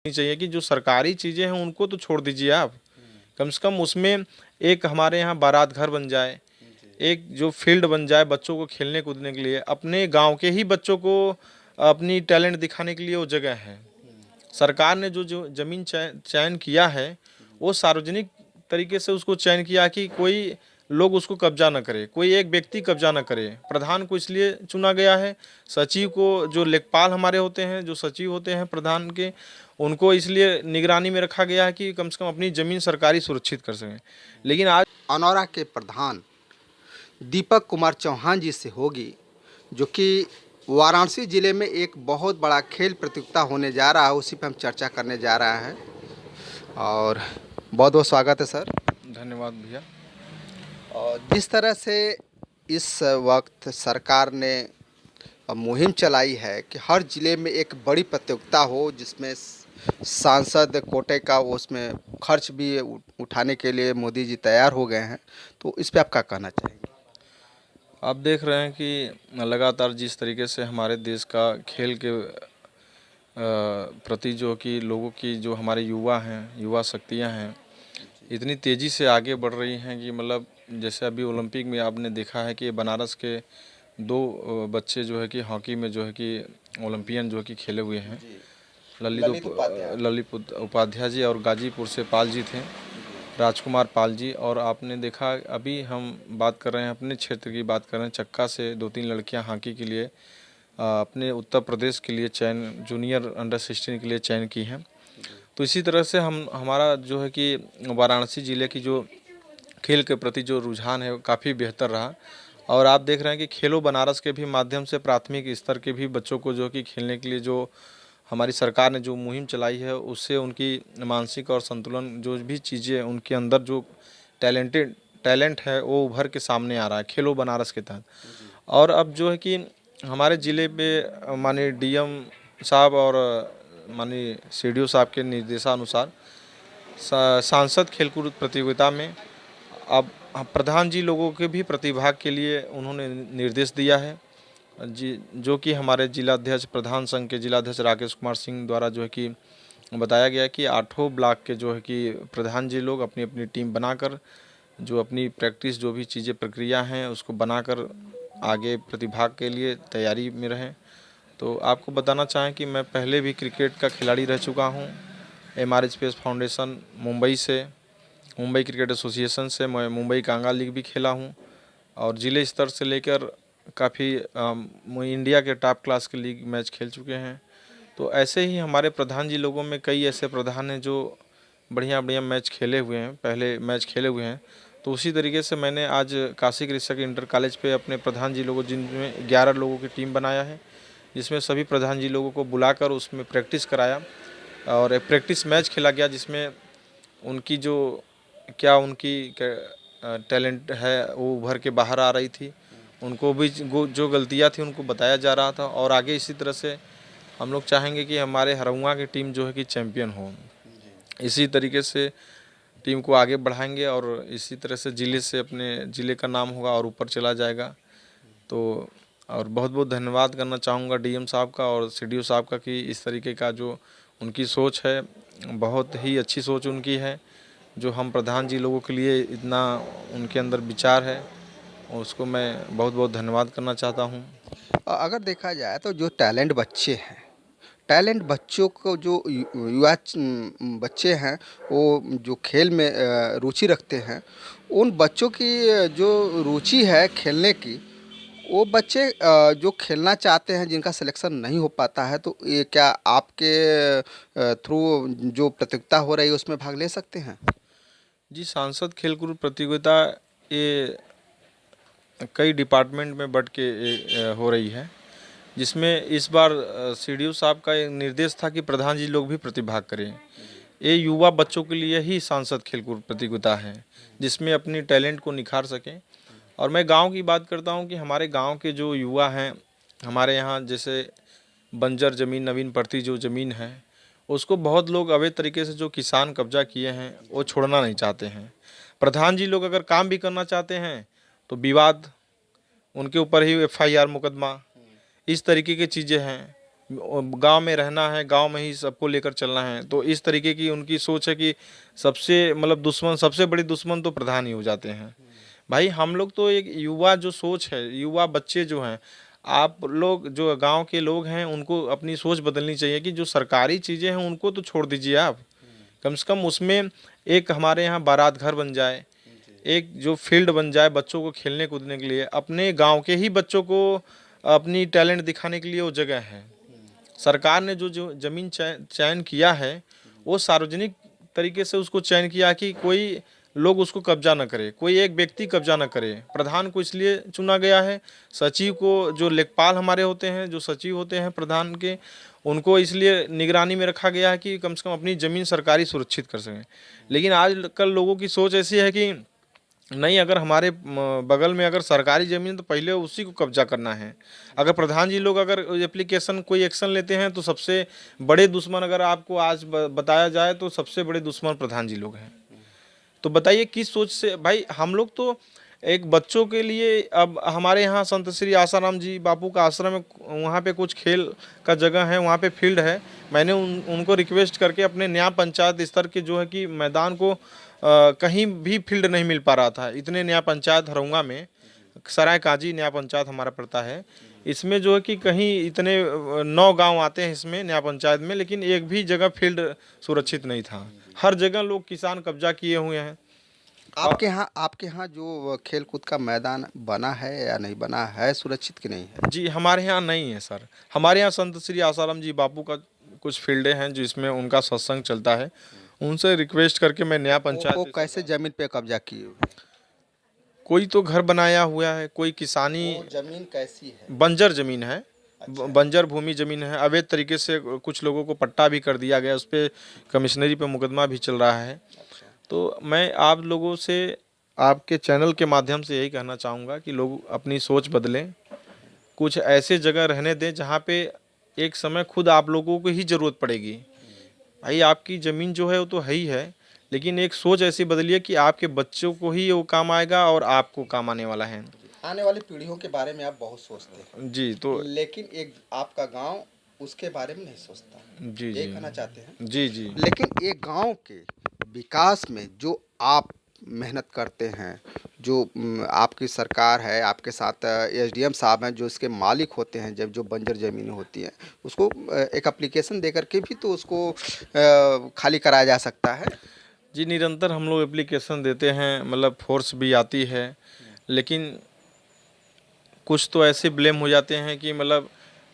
चाहिए कि जो सरकारी चीज़ें हैं उनको तो छोड़ दीजिए आप। कम से कम उसमें एक हमारे यहाँ बारात घर बन जाए, एक जो फील्ड बन जाए बच्चों को खेलने कूदने के लिए, अपने गांव के ही बच्चों को अपनी टैलेंट दिखाने के लिए वो जगह है। सरकार ने जो जो ज़मीन चयन किया है वो सार्वजनिक तरीके से उसको चयन किया कि कोई लोग उसको कब्जा न करे, कोई एक व्यक्ति कब्जा न करे। प्रधान को इसलिए चुना गया है, सचिव को, जो लेखपाल हमारे होते हैं, जो सचिव होते हैं प्रधान के, उनको इसलिए निगरानी में रखा गया है कि कम से कम अपनी ज़मीन सरकारी सुरक्षित कर सकें। लेकिन आज अनौरा के प्रधान दीपक कुमार चौहान जी से होगी, जो कि वाराणसी ज़िले में एक बहुत बड़ा खेल प्रतियोगिता होने जा रहा है, उसी पे हम चर्चा करने जा रहे हैं। और बहुत बहुत स्वागत है सर। धन्यवाद भैया। और जिस तरह से इस वक्त सरकार ने मुहिम चलाई है कि हर ज़िले में एक बड़ी प्रतियोगिता हो, जिसमें सांसद कोटे का उसमें खर्च भी उठाने के लिए मोदी जी तैयार हो गए हैं, तो इस पे आप क्या कहना चाहेंगे? आप देख रहे हैं कि लगातार जिस तरीके से हमारे देश का खेल के प्रति जो कि लोगों की, जो हमारे युवा हैं, युवा शक्तियां हैं, इतनी तेज़ी से आगे बढ़ रही हैं कि मतलब जैसे अभी ओलंपिक में आपने देखा है कि बनारस के दो बच्चे जो है कि हॉकी में जो है कि ओलंपियन जो है कि खेले हुए हैं, ललित उपाध्याय जी, और गाजीपुर से पाल जी थे, राजकुमार पाल जी। और आपने देखा, अभी हम बात कर रहे हैं अपने क्षेत्र की, बात कर रहे हैं चक्का से 2-3 लड़कियां हॉकी के लिए अपने उत्तर प्रदेश के लिए चयन, जूनियर अंडर 16 के लिए चयन की हैं। तो इसी तरह से हमारा जो है कि वाराणसी ज़िले की जो खेल के प्रति जो रुझान है वो काफ़ी बेहतर रहा। और आप देख रहे हैं कि खेलो बनारस के भी माध्यम से प्राथमिक स्तर के भी बच्चों को जो कि खेलने के लिए जो हमारी सरकार ने जो मुहिम चलाई है, उससे उनकी मानसिक और संतुलन, जो भी चीज़ें उनके अंदर जो टैलेंट है वो उभर के सामने आ रहा है खेलो बनारस के तहत। और अब जो है कि हमारे ज़िले पे माननीय डीएम साहब और माननीय सीडीओ साहब के निर्देशानुसार सांसद खेलकूद प्रतियोगिता में अब प्रधान जी लोगों के भी प्रतिभाग के लिए उन्होंने निर्देश दिया है जी, जो कि हमारे जिलाध्यक्ष, प्रधान संघ के जिलाध्यक्ष राकेश कुमार सिंह द्वारा जो है कि बताया गया कि 8 ब्लॉक के जो है कि प्रधान जी लोग अपनी अपनी टीम बनाकर जो अपनी प्रैक्टिस, जो भी चीज़ें प्रक्रिया हैं उसको बनाकर आगे प्रतिभाग के लिए तैयारी में रहें। तो आपको बताना चाहें कि मैं पहले भी क्रिकेट का खिलाड़ी रह चुका हूं। एमआर स्पेस फाउंडेशन मुंबई से, मुंबई क्रिकेट एसोसिएशन से मैं मुंबई कांगा लीग भी खेला हूं, और ज़िले स्तर से लेकर काफ़ी इंडिया के टॉप क्लास के लीग मैच खेल चुके हैं। तो ऐसे ही हमारे प्रधान जी लोगों में कई ऐसे प्रधान हैं जो बढ़िया बढ़िया मैच खेले हुए हैं, पहले मैच खेले हुए हैं। तो उसी तरीके से मैंने आज काशी कृषक इंटर कॉलेज पे अपने प्रधान जी लोगों, जिनमें 11 लोगों की टीम बनाया है, जिसमें सभी प्रधान जी लोगों को बुलाकर उसमें प्रैक्टिस कराया और एक प्रैक्टिस मैच खेला गया, जिसमें उनकी जो क्या उनकी टैलेंट है वो उभर के बाहर आ रही थी। उनको भी जो गलतियाँ थी उनको बताया जा रहा था। और आगे इसी तरह से हम लोग चाहेंगे कि हमारे हरौंगा की टीम जो है कि चैम्पियन हो। इसी तरीके से टीम को आगे बढ़ाएंगे और इसी तरह से ज़िले से अपने ज़िले का नाम होगा और ऊपर चला जाएगा। तो और बहुत बहुत धन्यवाद करना चाहूँगा डीएम साहब का और सीडीओ साहब का कि इस तरीके का जो उनकी सोच है, बहुत ही अच्छी सोच उनकी है। जो हम प्रधान जी लोगों के लिए इतना उनके अंदर विचार है, उसको मैं बहुत बहुत धन्यवाद करना चाहता हूँ। अगर देखा जाए तो जो टैलेंट बच्चे हैं, टैलेंट बच्चों को जो युवा बच्चे हैं, वो जो खेल में रुचि रखते हैं, उन बच्चों की जो रुचि है खेलने की, वो बच्चे जो खेलना चाहते हैं, जिनका सिलेक्शन नहीं हो पाता है, तो ये क्या आपके थ्रू जो प्रतियोगिता हो रही है उसमें भाग ले सकते हैं? जी, सांसद खेलकूद प्रतियोगिता ये कई डिपार्टमेंट में बट के हो रही है, जिसमें इस बार सीडीओ साहब का एक निर्देश था कि प्रधान जी लोग भी प्रतिभाग करें। ये युवा बच्चों के लिए ही सांसद खेलकूद प्रतियोगिता है, जिसमें अपनी टैलेंट को निखार सकें। और मैं गांव की बात करता हूं कि हमारे गांव के जो युवा हैं, हमारे यहाँ जैसे बंजर ज़मीन, नवीन पड़ती जो ज़मीन है, उसको बहुत लोग अवैध तरीके से जो किसान कब्जा किए हैं वो छोड़ना नहीं चाहते हैं। प्रधान जी लोग अगर काम भी करना चाहते हैं तो विवाद, उनके ऊपर ही एफआईआर, मुकदमा, इस तरीके की चीज़ें हैं। गांव में रहना है, गांव में ही सबको लेकर चलना है। तो इस तरीके की उनकी सोच है कि सबसे मतलब दुश्मन, सबसे बड़ी दुश्मन तो प्रधान ही हो जाते हैं। भाई हम लोग तो एक युवा जो सोच है, युवा बच्चे जो हैं, आप लोग जो गांव के लोग हैं उनको अपनी सोच बदलनी चाहिए कि जो सरकारी चीज़ें हैं उनको तो छोड़ दीजिए आप, कम से कम उसमें एक हमारे यहाँ बारात घर बन जाए, एक जो फील्ड बन जाए बच्चों को खेलने कूदने के लिए, अपने गांव के ही बच्चों को अपनी टैलेंट दिखाने के लिए वो जगह है। सरकार ने जो जो जमीन चयन किया है वो सार्वजनिक तरीके से उसको चयन किया कि कोई लोग उसको कब्जा न करे, कोई एक व्यक्ति कब्जा न करे। प्रधान को इसलिए चुना गया है, सचिव को, जो लेखपाल हमारे होते हैं, जो सचिव होते हैं प्रधान के, उनको इसलिए निगरानी में रखा गया है कि कम से कम अपनी ज़मीन सरकारी सुरक्षित कर सकें। लेकिन आजकल लोगों की सोच ऐसी है कि नहीं, अगर हमारे बगल में अगर सरकारी ज़मीन तो पहले उसी को कब्जा करना है। अगर प्रधान जी लोग अगर एप्लीकेशन कोई एक्शन लेते हैं तो सबसे बड़े दुश्मन अगर आपको आज बताया जाए तो सबसे बड़े दुश्मन प्रधान जी लोग हैं। तो बताइए किस सोच से भाई हम लोग तो एक बच्चों के लिए, अब हमारे यहाँ संत श्री आसाराम जी बापू का आश्रम है, वहाँ पे कुछ खेल का जगह है, वहाँ पे फील्ड है। मैंने उनको रिक्वेस्ट करके अपने नया पंचायत स्तर के जो है कि मैदान को कहीं भी फील्ड नहीं मिल पा रहा था। इतने नया पंचायत हरौंगा में, सराय काजी नया पंचायत हमारा पड़ता है, इसमें जो है कि कहीं इतने 9 गांव आते हैं इसमें नया पंचायत में, लेकिन एक भी जगह फील्ड सुरक्षित नहीं था। हर जगह लोग किसान कब्जा किए हुए हैं। आपके यहाँ जो खेल कूद का मैदान बना है या नहीं बना है, सुरक्षित कि नहीं है? जी हमारे यहाँ नहीं है सर। हमारे यहाँ संत श्री आसाराम जी बापू का कुछ फील्डें हैं जिसमें उनका सत्संग चलता है। उनसे रिक्वेस्ट करके मैं नया वो पंचायत, कैसे जमीन पे कब्जा किए हुए हैं? कोई तो घर बनाया हुआ है, कोई किसानी, वो जमीन कैसी है? बंजर जमीन है, अच्छा। बंजर भूमि जमीन है। अवैध तरीके से कुछ लोगों को पट्टा भी कर दिया गया, उस पर कमिश्नरी पे मुकदमा भी चल रहा है। अच्छा। तो मैं आप लोगों से, आपके चैनल के माध्यम से यही कहना चाहूँगा कि लोग अपनी सोच बदलें, कुछ ऐसे जगह रहने दें जहाँ पे एक समय खुद आप लोगों को ही ज़रूरत पड़ेगी। भाई आपकी ज़मीन जो है वो तो है ही है, लेकिन एक सोच ऐसी बदलिए कि आपके बच्चों को ही वो काम आएगा और आपको काम आने वाला है। आने वाली पीढ़ियों के बारे में आप बहुत सोचते हैं, जी तो लेकिन एक आपका गांव उसके बारे में नहीं सोचता। जी ये जी कहना चाहते हैं। जी जी लेकिन एक गांव के विकास में जो आप मेहनत करते हैं, जो आपकी सरकार है, आपके साथ एसडीएम साहब हैं जो इसके मालिक होते हैं, जब जो बंजर ज़मीनें होती हैं उसको एक एप्लीकेशन दे करके भी तो उसको खाली कराया जा सकता है। जी, निरंतर हम लोग एप्लीकेशन देते हैं, मतलब फोर्स भी आती है, लेकिन कुछ तो ऐसे ब्लेम हो जाते हैं कि मतलब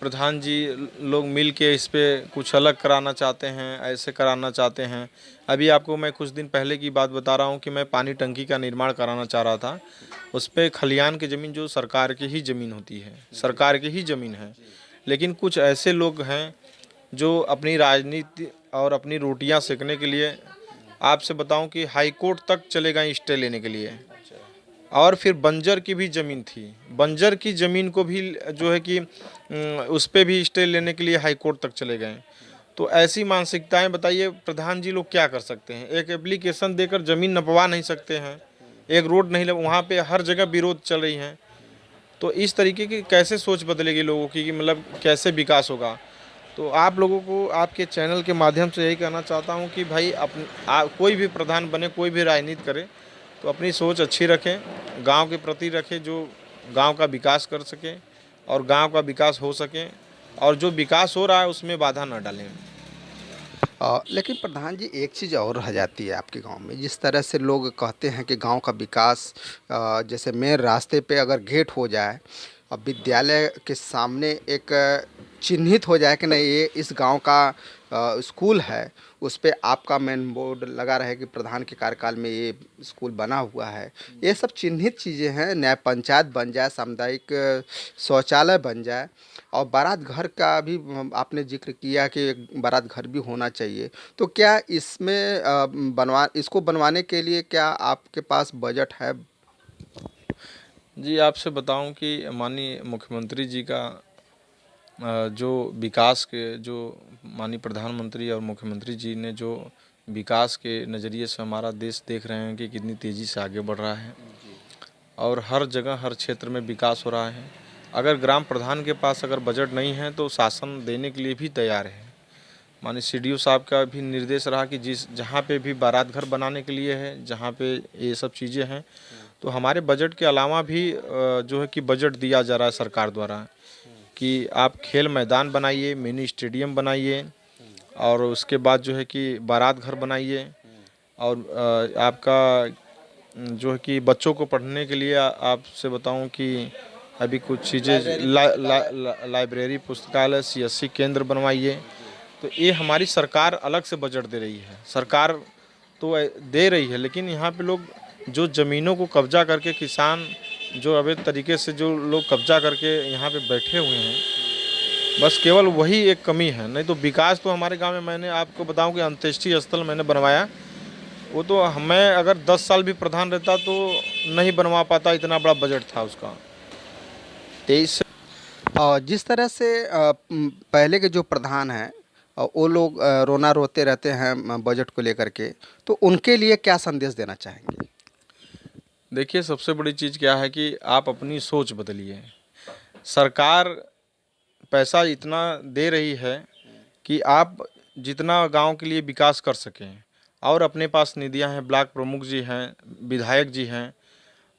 प्रधान जी लोग मिल के इस पे कुछ अलग कराना चाहते हैं, ऐसे कराना चाहते हैं। अभी आपको मैं कुछ दिन पहले की बात बता रहा हूँ कि मैं पानी टंकी का निर्माण कराना चाह रहा था। उस पे खलियान की ज़मीन जो सरकार की ही ज़मीन होती है, सरकार की ही ज़मीन है, लेकिन कुछ ऐसे लोग हैं जो अपनी राजनीति और अपनी रोटियां सेकने के लिए, आपसे बताऊं कि हाई कोर्ट तक चले गए स्टे लेने के लिए। और फिर बंजर की भी ज़मीन थी, बंजर की ज़मीन को भी जो है कि उस पे भी स्टे लेने के लिए हाई कोर्ट तक चले गए। तो ऐसी मानसिकताएं, बताइए प्रधान जी लोग क्या कर सकते हैं? एक एप्लीकेशन देकर ज़मीन नपवा नहीं सकते हैं, एक रोड नहीं लग, वहाँ पे हर जगह विरोध चल रही हैं। तो इस तरीके की कैसे सोच बदलेगी लोगों की कि मतलब कैसे विकास होगा? तो आप लोगों को आपके चैनल के माध्यम से यही कहना चाहता हूँ कि भाई कोई भी प्रधान बने, कोई भी राजनीति करे, तो अपनी सोच अच्छी रखें, गांव के प्रति रखें, जो गांव का विकास कर सके और गांव का विकास हो सके, और जो विकास हो रहा है उसमें बाधा न डालें। लेकिन प्रधान जी एक चीज़ और रह जाती है आपके गांव में, जिस तरह से लोग कहते हैं कि गांव का विकास, जैसे मेन रास्ते पे अगर गेट हो जाए और विद्यालय के सामने एक चिन्हित हो जाए कि नहीं ये इस गांव का स्कूल है, उस पे आपका मेन बोर्ड लगा रहे कि प्रधान के कार्यकाल में ये स्कूल बना हुआ है। ये सब चिन्हित चीज़ें हैं, न्याय पंचायत बन जाए, सामुदायिक शौचालय बन जाए, और बारात घर का भी आपने जिक्र किया कि एक बारात घर भी होना चाहिए। तो क्या इसमें इसको बनवाने के लिए क्या आपके पास बजट है? जी आपसे बताऊं कि माननीय मुख्यमंत्री जी का जो विकास के, जो माननीय प्रधानमंत्री और मुख्यमंत्री जी ने जो विकास के नज़रिए से हमारा देश देख रहे हैं कि कितनी तेज़ी से आगे बढ़ रहा है और हर जगह हर क्षेत्र में विकास हो रहा है। अगर ग्राम प्रधान के पास अगर बजट नहीं है तो शासन देने के लिए भी तैयार है। माननीय सीडीओ साहब का भी निर्देश रहा कि जहाँ पे भी बारात घर बनाने के लिए है, जहाँ पे ये सब चीज़ें हैं, तो हमारे बजट के अलावा भी जो है कि बजट दिया जा रहा है सरकार द्वारा कि आप खेल मैदान बनाइए, मिनी स्टेडियम बनाइए और उसके बाद जो है कि बारात घर बनाइए और आपका जो है कि बच्चों को पढ़ने के लिए आपसे बताऊं कि अभी कुछ चीज़ें लाइब्रेरी, पुस्तकालय, सीएससी केंद्र बनवाइए। तो ये हमारी सरकार अलग से बजट दे रही है। सरकार तो दे रही है, लेकिन यहाँ पे लोग जो ज़मीनों को कब्जा करके किसान जो अवैध तरीके से जो लोग कब्जा करके यहाँ पे बैठे हुए हैं, बस केवल वही एक कमी है। नहीं तो विकास तो हमारे गांव में, मैंने आपको बताऊं कि अंत्येष्टि स्थल मैंने बनवाया, वो तो मैं अगर 10 साल भी प्रधान रहता तो नहीं बनवा पाता, इतना बड़ा बजट था उसका। 23 और जिस तरह से पहले के जो प्रधान हैं वो लोग रोना रोते रहते हैं बजट को लेकर के, तो उनके लिए क्या संदेश देना चाहेंगे? देखिए, सबसे बड़ी चीज़ क्या है कि आप अपनी सोच बदलिए। सरकार पैसा इतना दे रही है कि आप जितना गांव के लिए विकास कर सकें, और अपने पास निधियां हैं, ब्लॉक प्रमुख जी हैं, विधायक जी हैं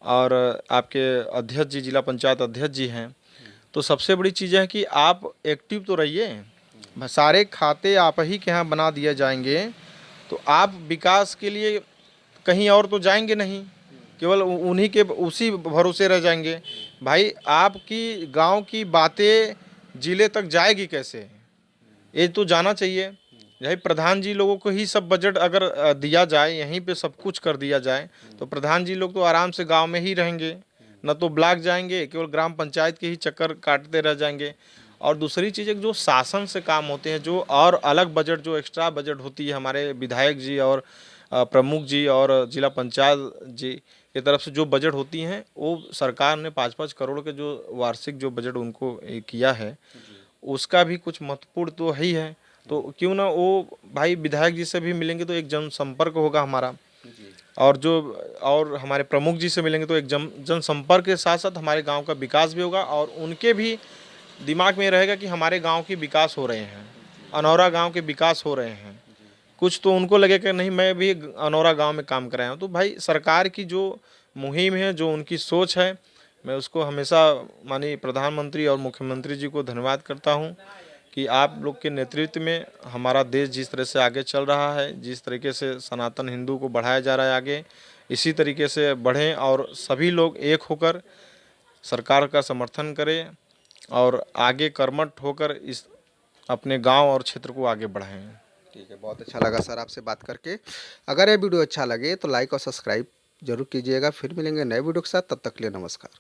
और आपके अध्यक्ष जी, जिला पंचायत अध्यक्ष जी हैं। तो सबसे बड़ी चीज़ है कि आप एक्टिव तो रहिए। सारे खाते आप ही के यहाँ बना दिए जाएंगे तो आप विकास के लिए कहीं और तो जाएंगे नहीं, केवल उन्हीं के उसी भरोसे रह जाएंगे। भाई, आपकी गांव की बातें जिले तक जाएगी कैसे, ये तो जाना चाहिए। यही प्रधान जी लोगों को ही सब बजट अगर दिया जाए, यहीं पे सब कुछ कर दिया जाए, तो प्रधान जी लोग तो आराम से गांव में ही रहेंगे, न तो ब्लॉक जाएंगे, केवल ग्राम पंचायत के ही चक्कर काटते रह जाएंगे। और दूसरी चीज़ है, जो शासन से काम होते हैं, जो और अलग बजट, जो एक्स्ट्रा बजट होती है हमारे विधायक जी और प्रमुख जी और जिला पंचायत जी की तरफ से जो बजट होती हैं, वो सरकार ने 5-5 करोड़ के जो वार्षिक जो बजट उनको किया है, उसका भी कुछ महत्वपूर्ण तो है ही है। तो क्यों ना वो भाई विधायक जी से भी मिलेंगे तो एक जनसंपर्क होगा हमारा, और जो और हमारे प्रमुख जी से मिलेंगे तो एक जनसंपर्क के साथ साथ हमारे गांव का विकास भी होगा, और उनके भी दिमाग में रहेगा कि हमारे गांव की विकास हो रहे हैं, अनौरा गांव के विकास हो रहे हैं। कुछ तो उनको लगेगा नहीं, मैं भी अनौरा गांव में काम कराया हूँ। तो भाई, सरकार की जो मुहिम है, जो उनकी सोच है, मैं उसको हमेशा माननीय प्रधानमंत्री और मुख्यमंत्री जी को धन्यवाद करता हूँ कि आप लोग के नेतृत्व में हमारा देश जिस तरह से आगे चल रहा है, जिस तरीके से सनातन हिंदू को बढ़ाया जा रहा है आगे, इसी तरीके से बढ़ें और सभी लोग एक होकर सरकार का समर्थन करें और आगे कर्मठ होकर इस अपने गांव और क्षेत्र को आगे बढ़ाएं। ठीक है, बहुत अच्छा लगा सर आपसे बात करके। अगर ये वीडियो अच्छा लगे तो लाइक और सब्सक्राइब जरूर कीजिएगा। फिर मिलेंगे नए वीडियो के साथ, तब तक के लिए नमस्कार।